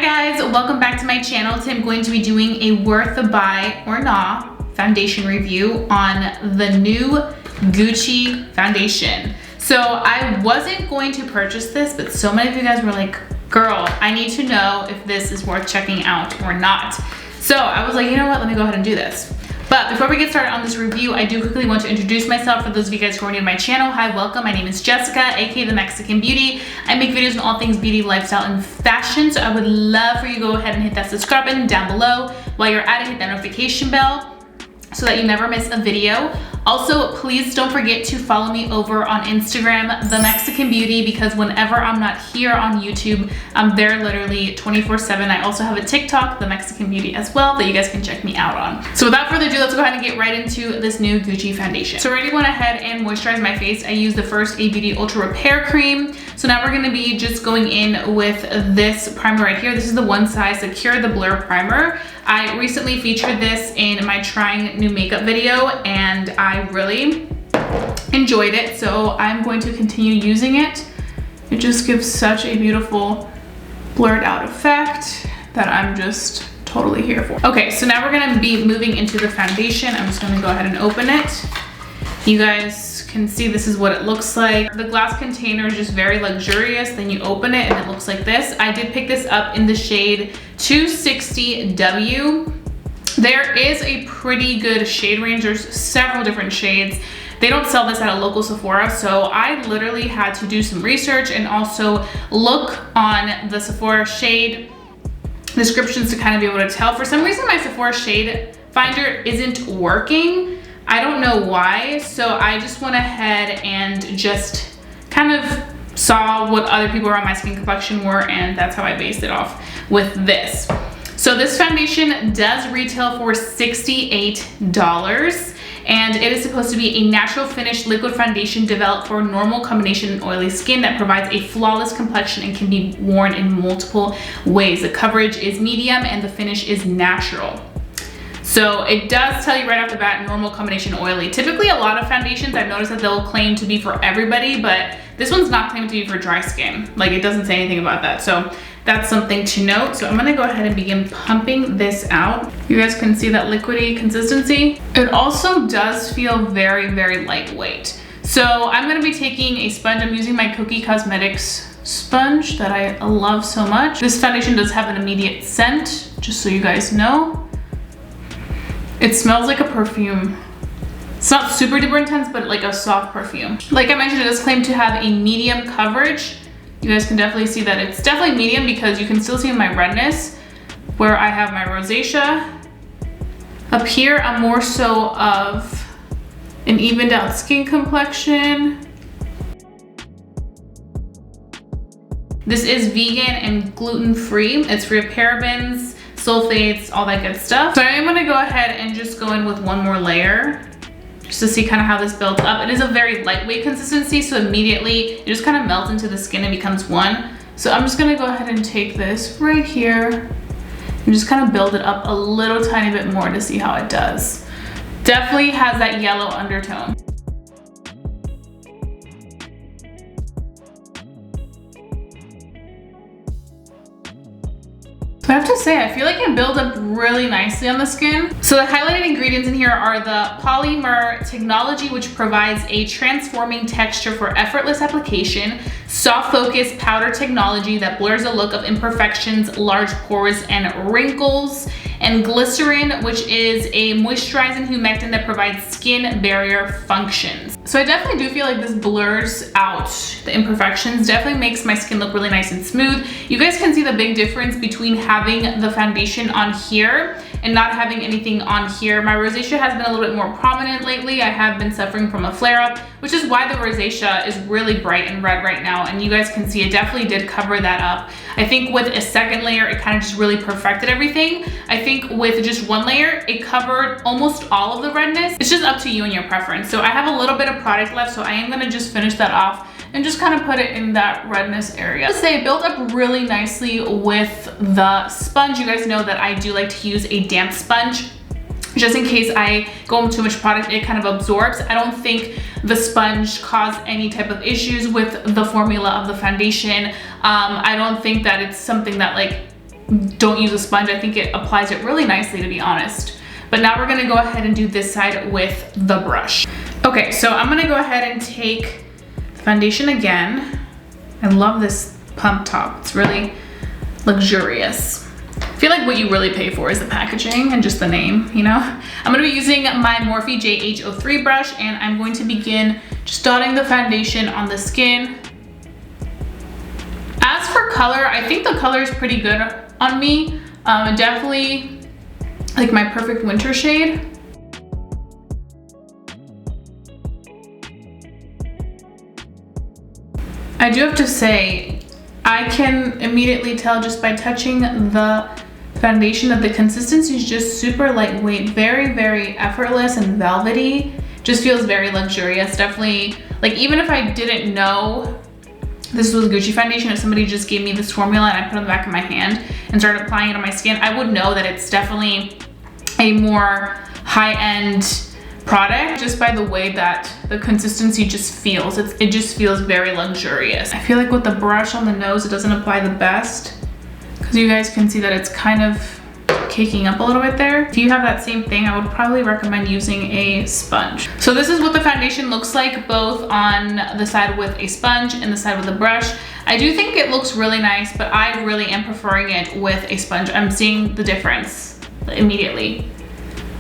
guys, welcome back to my channel. Today I'm going to be doing a worth the buy or nah foundation review on the new Gucci foundation. So I wasn't going to purchase this, but so many of you guys were like, girl, I need to know if this is worth checking out or not. So I was like, you know what, let me go ahead and do this. But before we get started on this review, I do quickly want to introduce myself for those of you guys who are new to my channel. Hi, welcome. My name is Jessica, aka The Mexican Beauty. I make videos on all things beauty, lifestyle, and fashion. So I would love for you to go ahead and hit that subscribe button down below. While you're at it, hit that notification bell so that you never miss a video. Also, please don't forget to follow me over on Instagram, The Mexican Beauty, because whenever I'm not here on YouTube, I'm there literally 24/7. I also have a TikTok, The Mexican Beauty, as well, that you guys can check me out on. So without further ado, let's go ahead and get right into this new Gucci foundation. So I already went ahead and moisturized my face. I used the First A Beauty Ultra Repair Cream. So now we're gonna be just going in with this primer right here. This is the One Size Secure the Blur Primer. I recently featured this in my trying new makeup video and I really enjoyed it, so I'm going to continue using it. It just gives such a beautiful blurred out effect that I'm just totally here for. Okay, so now we're gonna be moving into the foundation. I'm just gonna go ahead and open it. You guys can see this is what it looks like. The glass container is just very luxurious. Then you open it and it looks like this. I did pick this up in the shade 260W. There is a pretty good shade range. There's several different shades. They don't sell this at a local Sephora, so I literally had to do some research and also look on the Sephora shade descriptions to kind of be able to tell. For some reason, my Sephora shade finder isn't working. I don't know why, so I just went ahead and just kind of saw what other people around my skin complexion were, and that's how I based it off with this. So this foundation does retail for $68, and it is supposed to be a natural finish liquid foundation developed for normal, combination, and oily skin that provides a flawless complexion and can be worn in multiple ways. The coverage is medium and the finish is natural. So it does tell you right off the bat, normal, combination, oily. Typically a lot of foundations, I've noticed that they'll claim to be for everybody, but this one's not claiming to be for dry skin. Like, it doesn't say anything about that. So that's something to note. So I'm gonna go ahead and begin pumping this out. You guys can see that liquidy consistency. It also does feel very, very lightweight. So I'm gonna be taking a sponge. I'm using my Cookie Cosmetics sponge that I love so much. This foundation does have an immediate scent, just so you guys know. It smells like a perfume. It's not super duper intense, but like a soft perfume. Like I mentioned, it does claim to have a medium coverage. You guys can definitely see that it's definitely medium because you can still see my redness where I have my rosacea. Up here, I'm more so of an evened out skin complexion. This is vegan and gluten free. It's free of parabens, sulfates, all that good stuff. So I'm gonna go ahead and just go in with one more layer just to see kind of how this builds up. It is a very lightweight consistency, so immediately it just kind of melts into the skin and becomes one. So I'm just gonna go ahead and take this right here and just kind of build it up a little tiny bit more to see how it does. Definitely has that yellow undertone. I have to say, I feel like it builds up really nicely on the skin. So the highlighted ingredients in here are the polymer technology, which provides a transforming texture for effortless application, soft focus powder technology that blurs the look of imperfections, large pores, and wrinkles, and glycerin, which is a moisturizing humectant that provides skin barrier functions. So I definitely do feel like this blurs out the imperfections, definitely makes my skin look really nice and smooth. You guys can see the big difference between having the foundation on here and not having anything on here. My rosacea has been a little bit more prominent lately. I have been suffering from a flare-up, which is why the rosacea is really bright and red right now, and you guys can see it definitely did cover that up. I think with a second layer, it kind of just really perfected everything. I think with just one layer, it covered almost all of the redness. It's just up to you and your preference. So I have a little bit of product left, so I am gonna just finish that off and just kind of put it in that redness area. Let's say it built up really nicely with the sponge. You guys know that I do like to use a damp sponge. just in case I go into too much product, it kind of absorbs. I don't think the sponge caused any type of issues with the formula of the foundation. I don't think that it's something that like don't use a sponge. I think it applies it really nicely, to be honest. But now we're gonna go ahead and do this side with the brush. Okay, so I'm gonna go ahead and take foundation again. I love this pump top. It's really luxurious. I feel like what you really pay for is the packaging and just the name, you know? I'm gonna be using my Morphe JH03 brush, and I'm going to begin just dotting the foundation on the skin. As for color, I think the color is pretty good on me. Definitely like my perfect winter shade. I do have to say, I can immediately tell just by touching the foundation that the consistency is just super lightweight, very, very effortless and velvety. Just feels very luxurious. Definitely, like even if I didn't know this was Gucci foundation, if somebody just gave me this formula and I put it on the back of my hand and started applying it on my skin, I would know that it's definitely a more high-end product just by the way that the consistency just feels. It just feels very luxurious. I feel like with the brush on the nose, it doesn't apply the best because you guys can see that it's kind of caking up a little bit there. If you have that same thing, I would probably recommend using a sponge. So this is what the foundation looks like, both on the side with a sponge and the side with a brush. I do think it looks really nice, but I really am preferring it with a sponge. I'm seeing the difference immediately.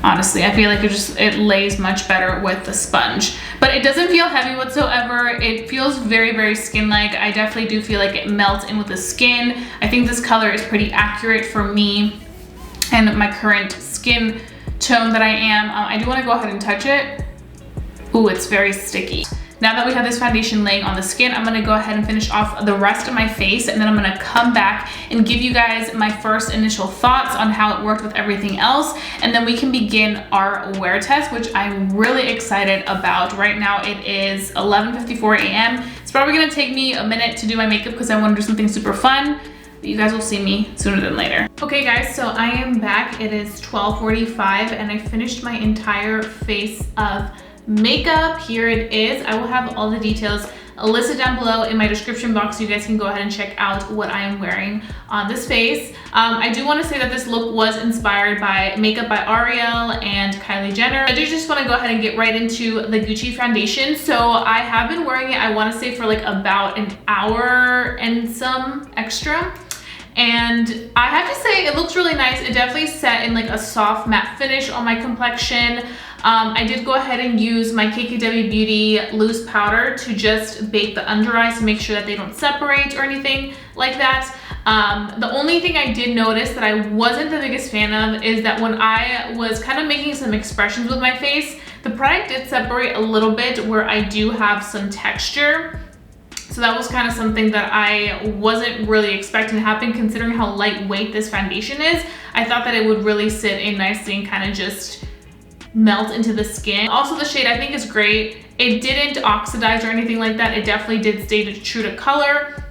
Honestly, I feel like it lays much better with the sponge, but it doesn't feel heavy whatsoever. It feels very, very skin-like. I definitely do feel like it melts in with the skin. I think this color is pretty accurate for me and my current skin tone that I am. I do want to go ahead and touch it. Ooh, it's very sticky. Now that we have this foundation laying on the skin, I'm gonna go ahead and finish off the rest of my face, and then I'm gonna come back and give you guys my first initial thoughts on how it worked with everything else, and then we can begin our wear test, which I'm really excited about. Right now it is 11:54 a.m. It's probably gonna take me a minute to do my makeup because I wanna do something super fun. But you guys will see me sooner than later. Okay guys, so I am back. It is 12:45 and I finished my entire face of makeup. Here it is. I will have all the details listed down below in my description box so you guys can go ahead and check out what I am wearing on this face. I do want to say that this look was inspired by makeup by Ariel and Kylie Jenner. I do just want to go ahead and get right into the Gucci foundation. So I have been wearing it, I want to say, for like about an hour and some extra. And I have to say it looks really nice. It definitely set in like a soft matte finish on my complexion. I did go ahead and use my KKW Beauty loose powder to just bake the under eyes to make sure that they don't separate or anything like that. The only thing I did notice that I wasn't the biggest fan of is that when I was kind of making some expressions with my face, the product did separate a little bit where I do have some texture. So that was kind of something that I wasn't really expecting to happen considering how lightweight this foundation is. I thought that it would really sit in nicely and kind of just melt into the skin. Also, the shade I think is great. It didn't oxidize or anything like that. It definitely did stay true to color.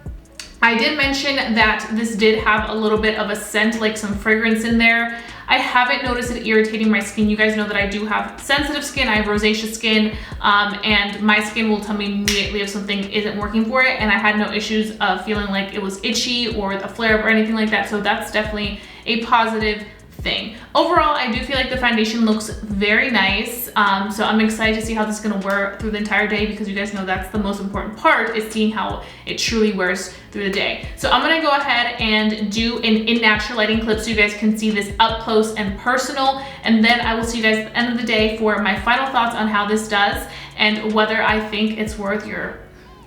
I did mention that this did have a little bit of a scent, like some fragrance in there. I haven't noticed it irritating my skin. You guys know that I do have sensitive skin. I have rosacea skin, and my skin will tell me immediately if something isn't working for it, and I had no issues of feeling like it was itchy or a flare-up or anything like that, so that's definitely a positive thing. Overall, I do feel like the foundation looks very nice, so I'm excited to see how this is going to wear through the entire day, because you guys know that's the most important part, is seeing how it truly wears through the day. So I'm going to go ahead and do an in natural lighting clip so you guys can see this up close and personal, and then I will see you guys at the end of the day for my final thoughts on how this does and whether I think it's worth your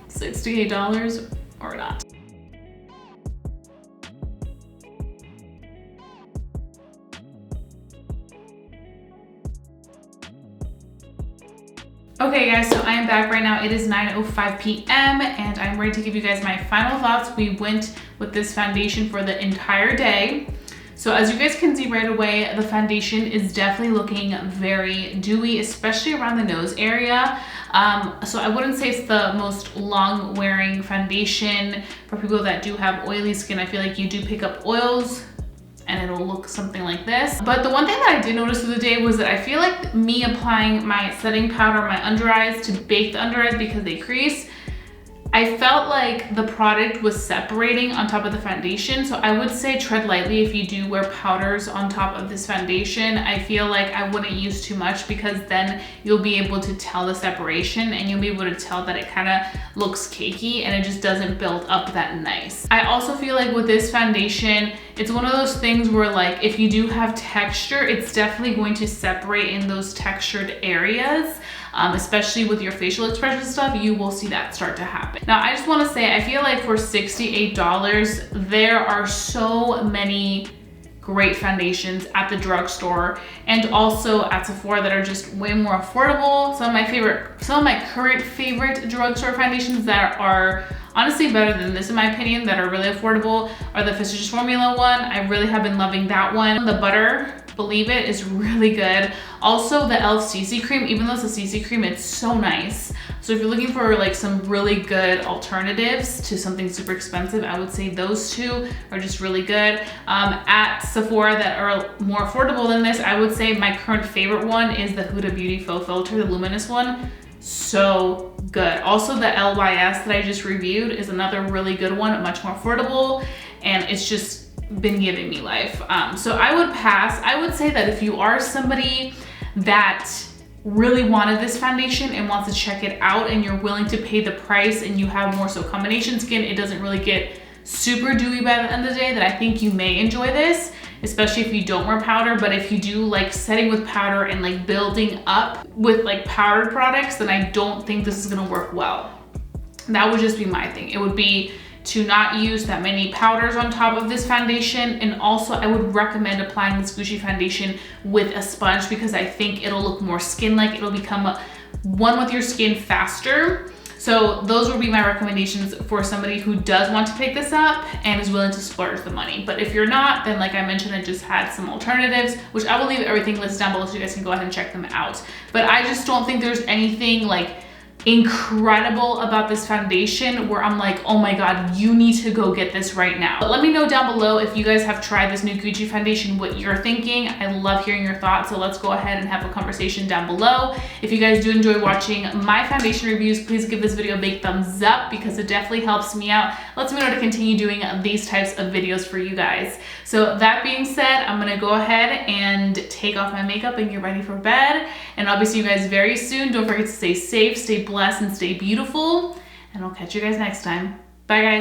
$68 or not. Okay guys, so I am back right now. It is 9:05 p.m. and I'm ready to give you guys my final thoughts. We went with this foundation for the entire day. So as you guys can see right away, the foundation is definitely looking very dewy, especially around the nose area. So I wouldn't say it's the most long wearing foundation for people that do have oily skin. I feel like you do pick up oils and it'll look something like this. But the one thing that I did notice through the day was that I feel like me applying my setting powder on my under eyes to bake the under eyes because they crease, I felt like the product was separating on top of the foundation. So I would say tread lightly if you do wear powders on top of this foundation. I feel like I wouldn't use too much because then you'll be able to tell the separation and you'll be able to tell that it kind of looks cakey and it just doesn't build up that nice. I also feel like with this foundation, it's one of those things where like if you do have texture, it's definitely going to separate in those textured areas. Especially with your facial expression stuff, you will see that start to happen. Now, I just want to say, I feel like for $68, there are so many great foundations at the drugstore and also at Sephora that are just way more affordable. Some of my current favorite drugstore foundations that are honestly better than this in my opinion, that are really affordable, are the Fisticious Formula one. I really have been loving that one. The butter, believe it, is really good. Also the e.l.f. CC cream, even though it's a CC cream, it's so nice. So if you're looking for like some really good alternatives to something super expensive, I would say those two are just really good. At Sephora that are more affordable than this, I would say my current favorite one is the Huda Beauty Faux Filter, the luminous one. So good. Also the LYS that I just reviewed is another really good one, much more affordable, and it's just been giving me life. So I would pass. I would say that if you are somebody that really wanted this foundation and wants to check it out and you're willing to pay the price and you have more so combination skin, it doesn't really get super dewy by the end of the day, that I think you may enjoy this, especially if you don't wear powder. But if you do like setting with powder and like building up with like powdered products, then I don't think this is gonna work well. That would just be my thing. It would be to not use that many powders on top of this foundation. And also I would recommend applying this Gucci foundation with a sponge because I think it'll look more skin-like. It'll become one with your skin faster. So those would be my recommendations for somebody who does want to pick this up and is willing to splurge the money. But if you're not, then like I mentioned, I just had some alternatives, which I will leave everything listed down below so you guys can go ahead and check them out. But I just don't think there's anything like incredible about this foundation where I'm like, oh my god, you need to go get this right now. But let me know down below if you guys have tried this new Gucci foundation, what you're thinking. I love hearing your thoughts, so let's go ahead and have a conversation down below. If you guys do enjoy watching my foundation reviews, please give this video a big thumbs up because it definitely helps me out, lets me know to continue doing these types of videos for you guys. So that being said, I'm gonna go ahead and take off my makeup and get ready for bed, and I'll be seeing you guys very soon. Don't forget to stay safe, stay blessed, and stay beautiful, and I'll catch you guys next time. Bye guys.